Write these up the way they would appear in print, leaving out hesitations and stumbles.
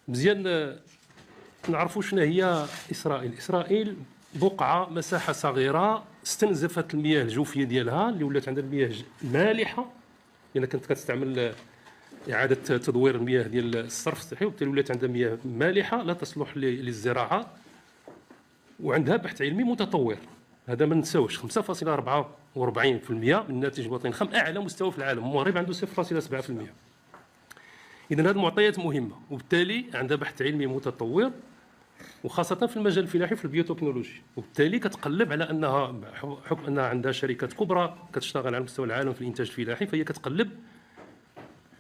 مزيان نعرفوا شنو هي إسرائيل. إسرائيل بقعة مساحة صغيرة استنزفت المياه الجوفية ديالها اللي ولات عندها المياه مالحة، لأن كانت كتستعمل إعادة تدوير المياه ديال الصرف الصحي، وبالتالي ولات عندها مياه مالحة لا تصلح للزراعة، وعندها بحث علمي متطور. هذا ما ننساوش 5.44% من الناتج الوطني الخام، أعلى مستوى في العالم. المغرب عنده 0.7%. إذا هذه المعطيات مهمة، وبالتالي عندها بحث علمي متطور، وخاصة في المجال الفلاحي في البيوتكنولوجي، وبالتالي كتقلب على أنها حكم أنها عندها شركات كبرى كتشتغل على مستوى العالم في الإنتاج الفلاحي، فهي كتقلب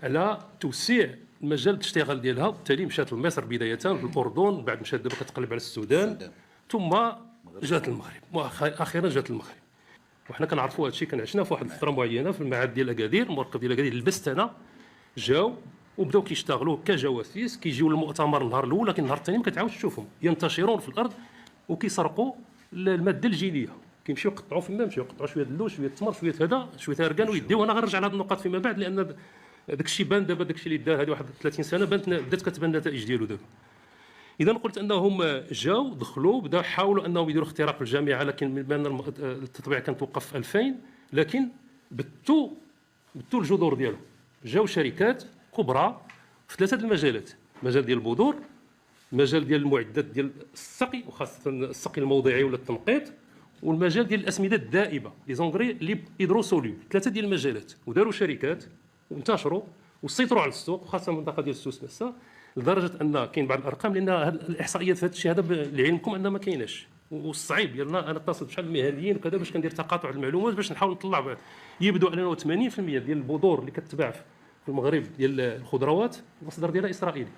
على توسيع المجال الاشتغال ديالها. وبالتالي مشات لمصر بداية، للأردن، بعد مشات دابا كتقلب على السودان، ثم جات المغرب، واخيرا جات المغرب. وحنا كنعرفوا هذا الشيء، كان عشنا في واحد الفتره معينه في المعهد ديال اكادير، المركب ديال اكادير لبست انا، جاو وبداو كيشتغلوا كجواسيس، كيجيو للمؤتمر النهار الاول، لكن النهار الثاني ما كتعاودش تشوفهم، ينتشرون في الارض وكيسرقوا الماده الجينيه، كيمشيو يقطعوا فيما يمشيو يقطعوا شويه اللوز، شويه التمر، شويه هذا، شويه اركان ويديو. انا غنرجع لهذه النقاط فيما بعد، لان داك الشيء بان دابا، داك الشيء اللي دار هذه واحد 30 سنه بدات كتبان النتائج ديالو دابا. اذا قلت انهم جاو دخلوا بداو حاولوا انهم يديروا اختراق في الجامعه، لكن بان التطبيع كان توقف في 2000، لكن بتوا الجذور ديالهم. جاو شركات كبرى في ثلاثه المجالات: المجال ديال البذور، المجال ديال المعدات ديال السقي وخاصه السقي الموضعي ولا التنقيط، والمجال ديال الاسمده الدائبه لي زونغري لي هيدروسوليو. ثلاثه ديال المجالات، وداروا شركات وانتشروا وسيطروا على السوق، خاصه المنطقه ديال السوس مسا، لدرجه ان كاين بعض الارقام، لان الاحصائيات في هذا الشيء هذا لعلمكم ان ما كايناش، والصعيب ديالنا انا اتصل بشحال المهنيين وكذا باش كندير تقاطع المعلومات باش نحاول نطلع. يبدو على 80% ديال البذور اللي كتباع في المغرب ديال الخضروات المصدر ديالها اسرائيلي،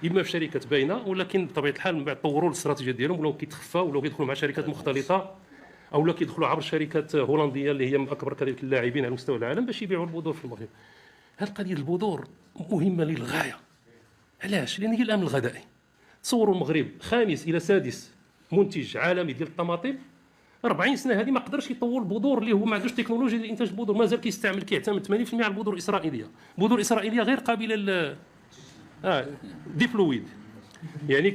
اما في شركات باينه، ولكن بطبيعه الحال من بعد طوروا الاستراتيجيه ديالهم، ولاو كيتخفاو، ولاو كيدخلوا مع شركات مختلطه، او لا كيدخلوا عبر شركات هولنديه اللي هي من اكبر كذلك اللاعبين على مستوى العالم باش يبيعوا البذور في المغرب. هذه قضيه البذور مهمه للغايه. علاش؟ لان هي الامن الغذائي. تصوروا المغرب خامس الى سادس منتج عالمي ديال الطماطم، 40 سنه هذه ما قدرش يطور البذور، اللي هو ما عندوش تكنولوجيا ديال انتاج البذور، مازال كيعتمد 80% على البذور الاسرائيليه. البذور الاسرائيليه غير قابله ديبلويد، يعني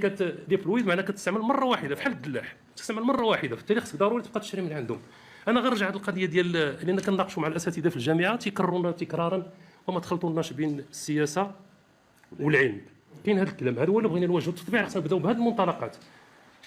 ديبلويد معناها كتستعمل مره واحده بحال الدلاح، تستعمل مره واحده، بالتالي خصك ضروري تبقى تشري من عندهم. انا غنرجع هذه القضيه ديال، لان كنناقشوا مع الاساتذه في الجامعات يكررونا تكرارا، وما تخلطوناش بين السياسه والعلم. كاين هذا الكلام هذا هو اللي بغينا نواجهوا. التطبيع خصنا نبداو بهذه المنطلقات.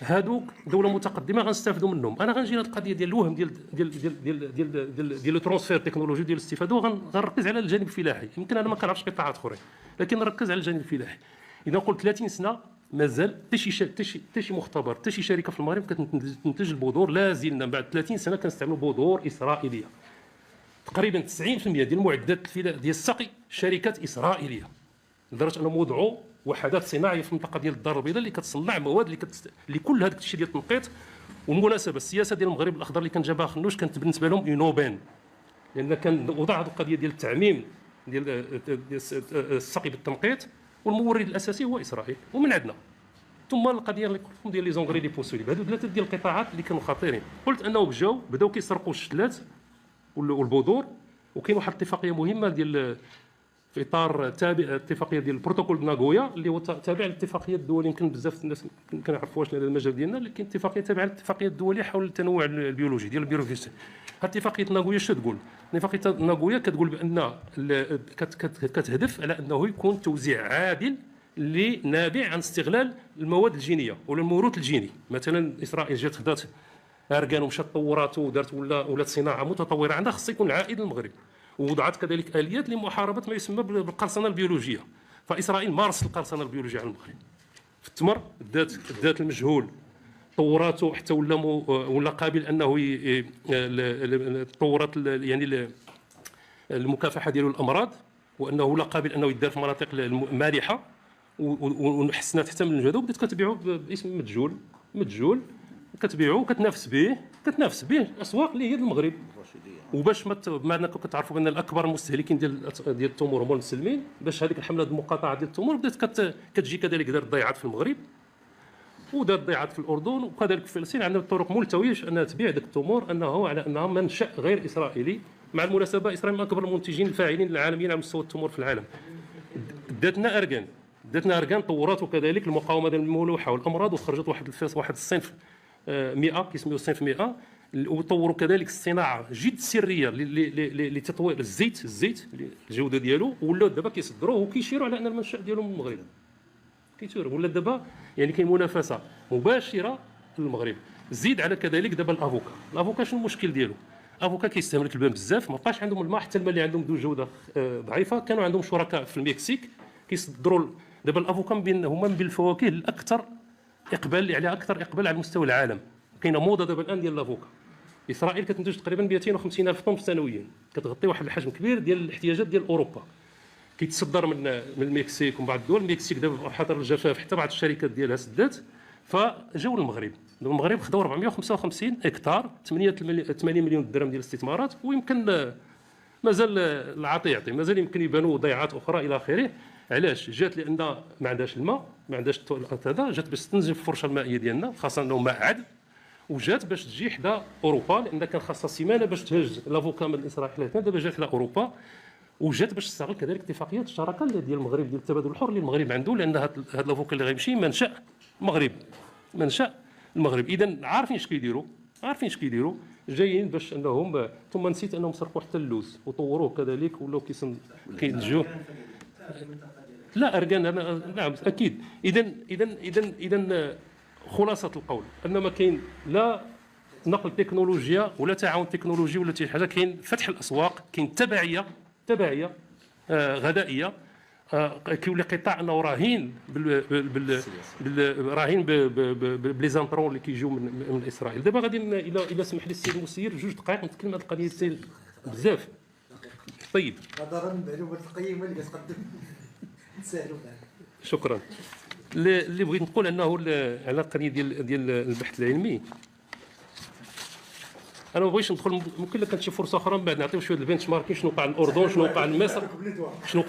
هادوك دوله متقدمه غنستافدوا منهم. انا غنجي لهذه القضيه ديال الوهم ديال الترونسفير تكنولوجي ديال الاستفاده، وغنركز على الجانب الفلاحي. يمكن انا ما كنعرفش قطاعات اخرى، لكن نركز على الجانب الفلاحي. اذا قلت 30 سنه مازال حتى شي مختبر، حتى شي شركه في المغرب كتنتج البذور، لا زلنا بعد 30 سنه كنستعملوا بذور اسرائيليه. تقريبا 90% ديال المعدات ديال السقي شركات اسرائيليه، لدرجه انهم وضعوا وحدات صناعيه في المنطقه ديال الدار البيضاء اللي كتصنع مواد اللي كل هذاك الشيء ديال التنقيط. والمناسبه السياسه ديال المغرب الاخضر اللي كان جابها خنوش كانت بالنسبه لهم انوبان، لان كان وضع هذه القضيه ديال التعميم ديال السقي بالتنقيط، والمورد الاساسي هو اسرائيل ومن عندنا. ثم القضيه اللي قلت لكم ديال لي زونغري لي بوسولي، هذو ثلاثه ديال القطاعات اللي كانوا خطيرين. قلت انهم جاو بداو كيسرقوا الشتلات والبذور. وكاين واحد الاتفاقيه مهمه ديال في اطار تابع الاتفاقيه ديال البروتوكول ناغويا، اللي هو تابع للاتفاقيه الدوليه. يمكن بزاف الناس ما كنعرفوهاش هذا المجال ديالنا، لكن اتفاقيه تابعه للاتفاقيه الدوليه حول التنوع البيولوجي ديال البيروفيستي. اتفاقيه ناغويا اش تقول؟ اتفاقيه ناغويا كتقول بان كتهدف على انه يكون توزيع عادل اللي نابع عن استغلال المواد الجينيه ولا الموروث الجيني. مثلا اسرائيل جات خدات اركان ومشات طوراتو ودارت ولات صناعه متطوره عندها، خص يكون عائد للمغرب، ووضعت كذلك اليات لمحاربه ما يسمى بالقرصنه البيولوجيه. فاسرائيل مارست القرصنه البيولوجيه على المغرب. في التمر دات المجهول، طوراتو حتى ولا قابل انه طورات يعني المكافحه ديالو الامراض، وانه لا قابل انه يدار في مناطق مالحه، وحسنات حتى من الجوده، وبدات كتبيعو باسم مدجول كتبيعو وكتنافس به الاسواق اللي هي المغرب. وباش ما انكم كتعرفوا بان الاكبر مستهلكين ديال التمور هما المسلمين، باش هذيك الحمله المقاطعه ديال التمور بدات كتجي كذلك دارت ضيعات في المغرب ودارت ضيعات في الاردن، وكذلك في فلسطين. عندنا طرق ملتويه انها تبيع ديك التمور انه على انها منشا غير اسرائيلي. مع المناسبه اسرائيل من اكبر المنتجين الفاعلين العالميين على مستوى التمور في العالم. داتنا اركان، داتنا اركان طورات كذلك المقاومه ديال الملوحه والامراض، وخرجت واحد الصنف 100 كيسميوه الصنف 100. وطوروا كذلك الصناعه جد سريه لتطوير الزيت الجوده ديالو، ولاو دابا كيصدروه وكيشيروا على ان المنشا ديالهم من المغرب. كيتوروا ولا دابا يعني كاين منافسه مباشره للمغرب. زيد على كذلك دابا الافوكا شنو المشكل ديالو؟ الافوكا كيستهلك الماء بزاف، ما بقاش عندهم الماء، حتى الماء اللي عندهم ذو جوده ضعيفه. كانوا عندهم شركاء في المكسيك كيصدروا دابا الافوكا هما من الفواكه الاكثر اقبال على مستوى العالم. كاينه موضه دابا الان ديال الافوكا. اسرائيل كتنتج تقريبا 250 الف طن سنويا، كتغطي واحد الحجم كبير ديال الاحتياجات ديال اوروبا. كيتصدر من المكسيك ومن بعض الدول. المكسيك دابا حضر الجفاف، حتى بعض الشركات ديالها سدات، فجاو للمغرب. المغرب خداو 455 هكتار، 8 مليون درهم ديال الاستثمارات، ويمكن مازال العطي يعطي، مازال يمكن يبانوا ضيعات اخرى الى اخره. علاش جات؟ لان ما عندهاش الماء، ما عندهاش هذا، جات باش تنزل الفرشه المائيه ديالنا، خاصه انه ماء عذب، وجات باش تجي حدا اوروبا، لان كان خاصها سيمانه باش تهج لافوكا من اسرائيل. دابا جات لاوروبا، وجات باش تستغل كذلك اتفاقيات الشراكه ديال المغرب ديال التبادل الحر اللي المغرب عنده، لان هذا لافوكا اللي غيمشي منشا المغرب. اذا عارفين اش كيديروا، جايين باش انهم، ثم نسيت انهم سرقوا حتى اللوز وطوروه كذلك، ولاو كينتجوه. لا اركان، نعم اكيد. اذا خلاصه القول ان ما كاين لا نقل تكنولوجيا ولا تعاون تكنولوجي ولا شي حاجه، كاين فتح الاسواق، كاين تبعيه غذائيه. كيولي قطاع انه راهين راهين بليزانترون اللي كيجيو من اسرائيل. دابا غادي الى سمح لي السيد المسير 2 دقائق نتكلم على القضيه بزاف. طيب نظرا للمعلومات القيمه اللي كتقدم نسالوا معك. شكرا. اللي بغيت نقول انه على القضيه ديال البحث العلمي، انا ما بغيتش ندخل، ممكن لك كانت شي فرصه اخرى من بعد نعطيو شويه البنش ماركين، شنو وقع الاردن، شنو وقع لمصر، شنو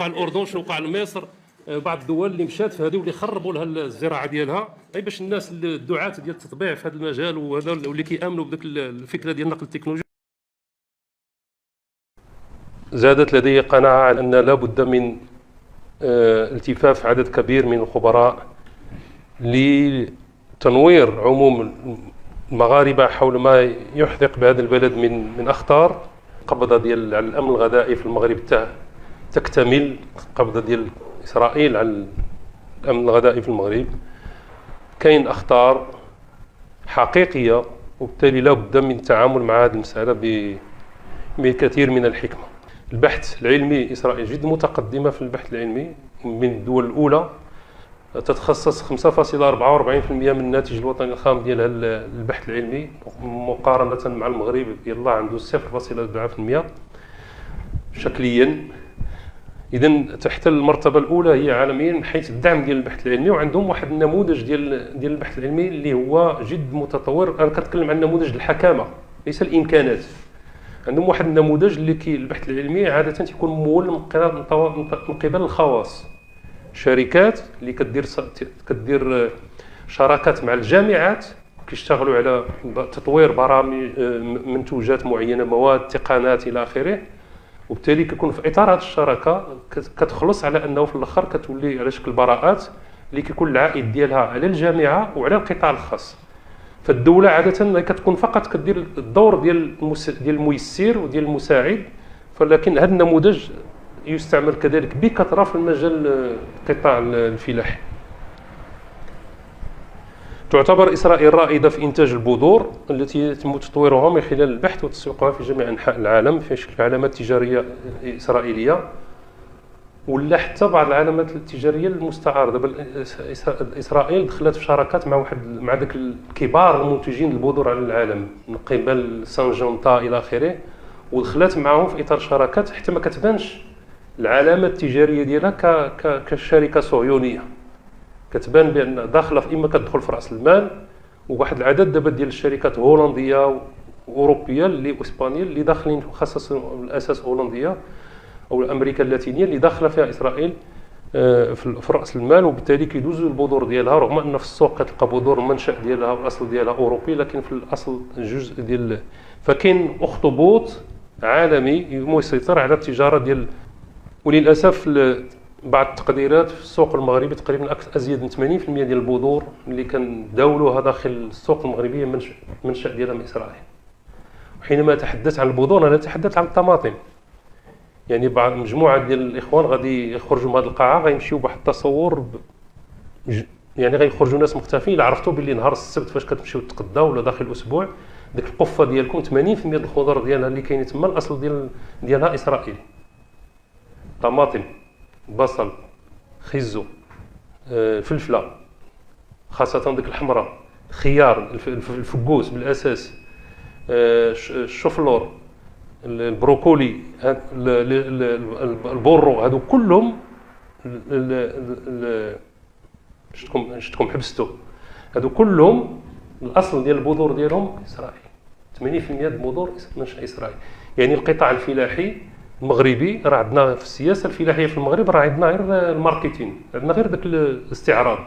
وقع لمصر، بعض الدول اللي مشات في هذه واللي خربوا لها الزراعه ديالها، غير باش الناس الدعاة ديال التطبيع في هذا المجال وهذا واللي كيامنوا بديك الفكره ديال نقل التكنولوجيا. زادت لدي قناعه على ان لا بد من التفاف عدد كبير من الخبراء لتنوير عموم المغاربه حول ما يحدق بهذا البلد من اخطار. قبضه ديال على الامن الغذائي في المغرب تكتمل، قبضه ديال اسرائيل على الامن الغذائي في المغرب. كاين اخطار حقيقيه، وبالتالي لا بد من التعامل مع هذه المساله بكثير من الحكمه. البحث العلمي اسرائيل جد متقدمه في البحث العلمي، من الدول الاولى، تتخصص 5.44% من الناتج الوطني الخام ديال البحث العلمي، مقارنه مع المغرب يلاه عنده 0.4% شكليا. اذا تحت المرتبه الاولى هي عالميا من حيث الدعم ديال البحث العلمي، وعندهم واحد النموذج ديال البحث العلمي اللي هو جد متطور. انا كنتكلم عن نموذج الحكامه ليس الامكانات. عندهم واحد النموذج اللي البحث العلمي عاده تيكون ممول من قبل الخواص، شركات اللي كدير شراكات مع الجامعات، كيشتغلوا على تطوير برامج، منتوجات معينه، مواد، تقنيات الى اخره. وبالتالي كيكون في اطار هذه الشراكه كتخلص على انه في الاخر كتولي على شكل براءات اللي كيكون العائد ديالها على الجامعه وعلى القطاع الخاص. فالدوله عاده كتكون فقط كدير الدور ديال الميسر وديال المساعد، ولكن هذا النموذج يستعمل كذلك بكثره في المجال القطاع الفلاحي. تعتبر إسرائيل رائدة في إنتاج البذور التي يتم تطويرها من خلال البحث وتسويقها في جميع أنحاء العالم في شكل علامات تجارية إسرائيلية، ولا حتى بعض العلامات التجارية المستعارة. إسرائيل دخلت في شراكات مع ذاك الكبار المنتجين البذور على العالم من قبل سانجونتا إلى آخره، ودخلت معهم في إطار شراكات حتى ما كتبانش العلامة التجارية ديالها كشركة صهيونية، كتبان بان داخله في اما كتدخل في راس المال. وواحد العدد دابا ديال الشركات هولنديه واوروبيه اللي اسبانيه اللي داخلين خاصه بالاساس هولنديه او امريكا اللاتينيه اللي داخله فيها اسرائيل في راس المال، وبالتالي كيدوزوا البذور ديالها، رغم ان في السوق كتلقى بذور المنشا ديالها والاصل ديالها اوروبي، لكن في الاصل جزء ديال. فكاين اخطبوط عالمي يسيطر على التجاره ديال. وللاسف بعض التقديرات في السوق المغربي تقريبا ازيد من 80% ديال البذور اللي كنداولوها داخل السوق المغربيه منشأ ديالها من اسرائيل. وحينما اتحدث عن البذور انا اتحدث عن الطماطم. يعني بعض مجموعه ديال الاخوان غادي يخرجوا من هذه القاعه غيمشيو بواحد التصور يعني غيخرجوا ناس مختلفين. الا عرفتوا باللي نهار السبت فاش كتمشيو تتغداو ولا داخل الاسبوع ديك القفه ديالكم 80% ديال الخضر ديالها اللي كاين تما الاصل ديالها اسرائيلي. طماطم، بصل، خيزو، فلفله خاصه ديك الحمراء، خيار، الفكوس بالاساس، الشوفلور، البروكولي، البورو، هادو كلهم شفتكم حبستو، هادو كلهم الاصل ديال البذور ديالهم اسرائيلي. 80% ديال البذور منشأ اسرائيلي. يعني القطاع الفلاحي المغربي راه عندنا في السياسه الفلاحيه في المغرب راه عندنا غير الماركتين، عندنا غير داك الاستعراض.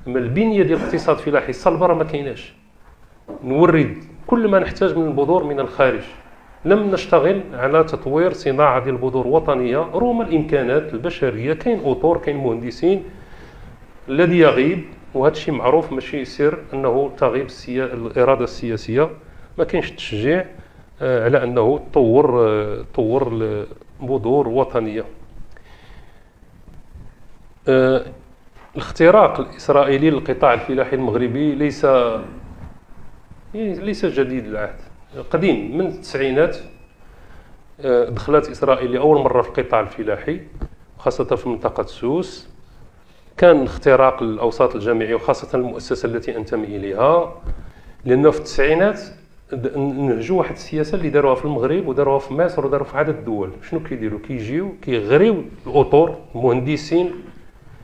اما البنيه ديال الاقتصاد الفلاحي الصلبه راه ما كايناش. نورد كل ما نحتاج من البذور من الخارج. لم نشتغل على تطوير صناعه ديال البذور وطنيه رغم الامكانات البشريه. كاين اطور، كاين مهندسين. الذي يغيب وهذا الشيء معروف ماشي سر انه تغيب الاراده السياسيه. ما كاينش تشجيع على انه تطور البذور وطنيه. الاختراق الاسرائيلي للقطاع الفلاحي المغربي ليس جديد العهد، قديم. من التسعينات دخلت اسرائيل لاول مره في القطاع الفلاحي خاصه في منطقه سوس. كان اختراق الاوساط الجامعيه وخاصه المؤسسه التي انتمي اليها، لانه في التسعينات نهجوا واحد السياسه اللي داروها في المغرب وداروها في مصر وداروها في عدد الدول. شنو كيديروا؟ كيجيو كيغريو الاطور المهندسين،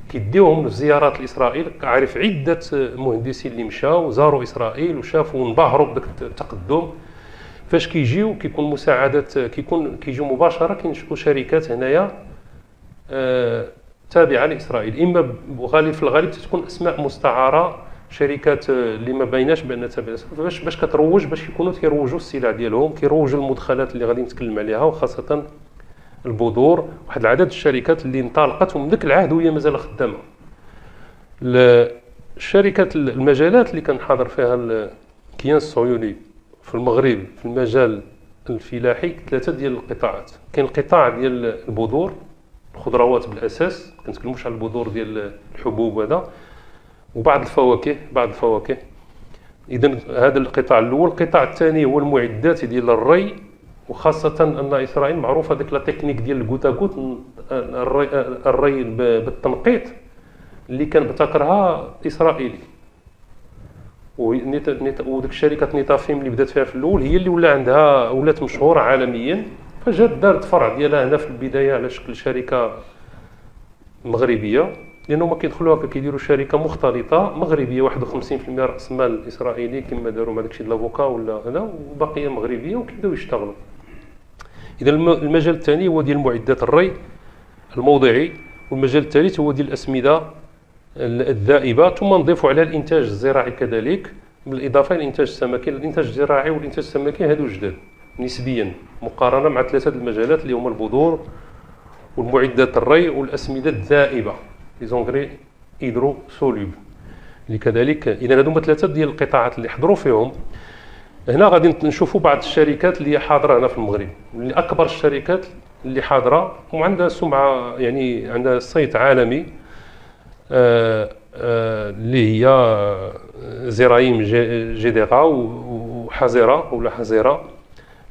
كيديوهم للزيارات لاسرائيل. عارف عده مهندسين اللي مشاو زاروا اسرائيل وشافوا وانبهروا بداك التقدم. فاش كيجيو كيكون مساعدات، كيجيو مباشره كينشئوا شركات هنايا تابعه لاسرائيل. اما في الغالب تكون اسماء مستعاره، شركات اللي ما بايناش بان تابعه باش كتروج، باش يكونوا كيروجوا السلع ديالهم، كيروجوا المدخلات اللي غادي نتكلم عليها وخاصه البذور. واحد العدد الشركات اللي انطلقت ومن ذاك العهد وهي مازال خدامه. الشركات المجالات اللي كان حاضر فيها الكيان الصهيوني في المغرب في المجال الفلاحي 3 ديال القطاعات. كاين القطاع ديال البذور، الخضروات بالاساس، ما كنتكلموش على البذور ديال الحبوب وهذا، وبعض الفواكه. اذا هذا القطاع الاول. القطاع الثاني هو المعدات ديال الري، وخاصه ان اسرائيل معروفه ديك لا تكنيك ديال الكوتاكوت، الري بالتنقيط اللي كان ابتكرها اسرائيلي. وديك الشركه نيتافيم اللي بدات فيها في الاول هي اللي ولات مشهوره عالميا. فجات دارت فرع ديالها هنا في البدايه على شكل شركه مغربيه، لانه ما كيدخلوا هكا كيديروا شركه مختلطه مغربيه 51% راس مال اسرائيلي كما داروا مع داكشي لافوكا ولا هذا، وبقيه مغربيه وكيبداو يشتغلوا. اذا المجال الثاني هو ديال معدات الري الموضعي، والمجال الثالث هو ديال الاسمده الذائبه. ثم نضيفوا على الانتاج الزراعي كذلك، بالاضافه الى الانتاج السمكي. الانتاج الزراعي والانتاج السمكي هادو جداد نسبيا مقارنه مع 3 المجالات اللي هما البذور والمعدات الري والاسمده الذائبه، لي زونغري هيدرو سولوبل اللي كذلك. اذا هادو هما 3 ديال القطاعات اللي حضروا فيهم. هنا غادي نشوفوا بعض الشركات اللي حاضره هنا في المغرب، اللي اكبر الشركات اللي حاضره وعندها سمعه، يعني عندها صيت عالمي، اللي هي زرايم جديغا وحزيره ولا حزيره،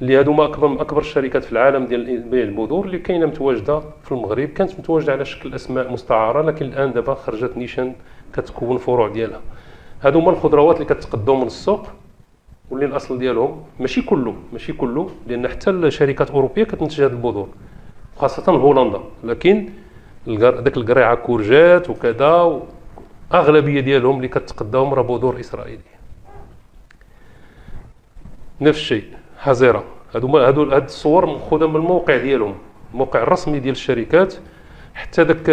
اللي هادو اكبر الشركات في العالم ديال بيع البذور اللي كاينه متواجده في المغرب. كانت متواجده على شكل اسماء مستعاره، لكن الان دابا خرجت نيشان كتكون فروع ديالها. هادو هما الخضروات اللي كتقدم من السوق، واللي الاصل ديالهم ماشي كله لان حتى الشركات اوروبيه كتنتج هاد البذور خاصه هولندا، لكن داك القريعه كورجات وكذا اغلبيه ديالهم اللي كتقدم راه بذور اسرائيليه. نفس الشيء حزيره. هادو الصور ماخوذه من الموقع ديالهم، الموقع الرسمي ديال الشركات. حتى داك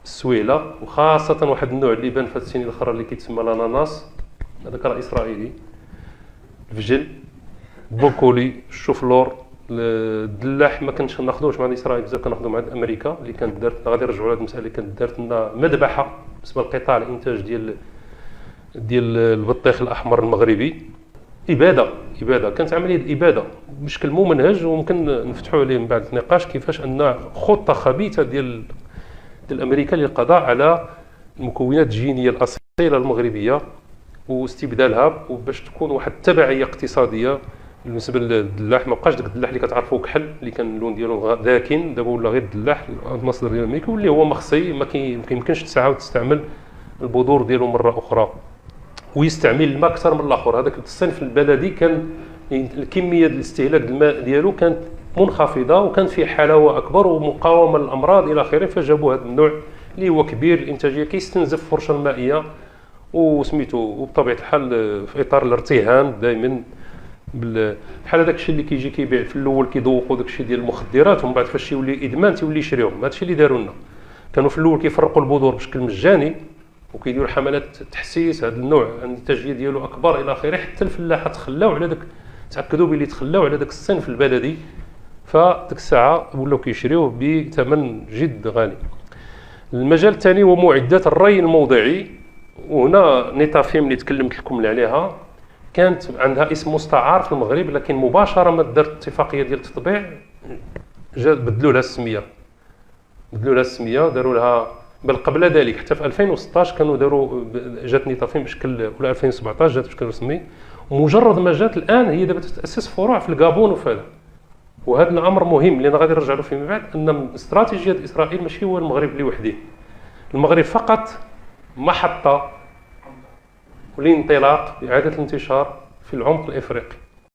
السويله، وخاصه واحد النوع اللي بان في هاد السنين الاخرى اللي كيتسمى الاناناس، هذاك راه اسرائيلي. الفجل، البروكولي، الشوفلور، الدلاح ما كنتش ناخذوش مع اسرائيل بزاف، كناخذو مع امريكا اللي كانت دارت، غادي نرجعوا لهذه المساله اللي كانت دارت لنا مذبحه بالنسبه لقطاع الانتاج ديال البطيخ الاحمر المغربي. اباده كانت عمليه اباده بشكل ممنهج، وممكن نفتحوا عليه من بعد النقاش كيفاش ان خطه خبيثه ديال امريكا للقضاء على المكونات الجينيه الاصيله المغربيه واستبدالها، وباش تكون واحد التبعيه اقتصاديه بالنسبه للدلاح. ما بقاش داك الدلاح اللي كتعرفوا كحل اللي كان اللون ديالو داكن، دابا ولا غير الدلاح المصدر ديال امريكا واللي هو مخصي، ما كيمكنش تعاود تستعمل البذور ديالو مره اخرى، ويستعمل الماء اكثر من الاخر. هذاك الصنف البلدي كان الكميه ديال الاستهلاك الماء ديالو كانت منخفضه، وكان فيه حلاوه اكبر ومقاومه للامراض الى اخره، فجابوا هذا النوع اللي هو كبير الانتاجيه كيستنزف الفرشه المائيه وسميتو، وبطبيعه الحال في اطار الارتهان دائما بحال هذاك الشيء اللي كيجي كيبيع في الاول كيذوقوا داك الشيء ديال المخدرات، ومن بعد فاش يولي ادمان تيولي يشريهم. هذا الشيء اللي داروا لنا، كانوا في الاول كيفرقوا البذور بشكل مجاني وكيديروا حملات تحسيس هذا النوع الانتاجيه ديالو اكبر الى اخره، حتى الفلاحه تخلاو على داك، تاكدوا بلي تخلاو على داك الصنف البلدي، فديك الساعه ولاو كيشريوه بثمن جد غالي. المجال الثاني هو معدات الري الموضعي، وهنا نيتافيم اللي تكلمت لكم عليها كانت عندها اسم مستعار في المغرب، لكن مباشره ما دارت اتفاقيه ديال التطبيع بدلوا لها السميه، داروا لها، بل قبل ذلك حتى في 2016 كانوا داروا، جات نيتافيم بشكل، ولا 2017 جات بشكل رسمي، ومجرد ما جات الان هي دابا تتاسس فروع في الغابون وفي هذا. وهذا الامر مهم لان غادي نرجع له فيما بعد، ان استراتيجيه اسرائيل ماشي هو المغرب لوحده، المغرب فقط محطه والانطلاق إعادة الانتشار في العمق الإفريقي.